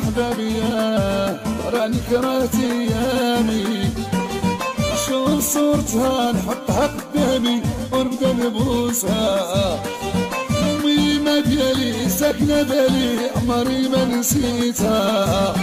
احبابي راني كرهت ايامي، شوف صورتها نحطها قدامي ونبدا نبوسها. امي ما ديالي ساكنه بالي عمري ما نسيتها.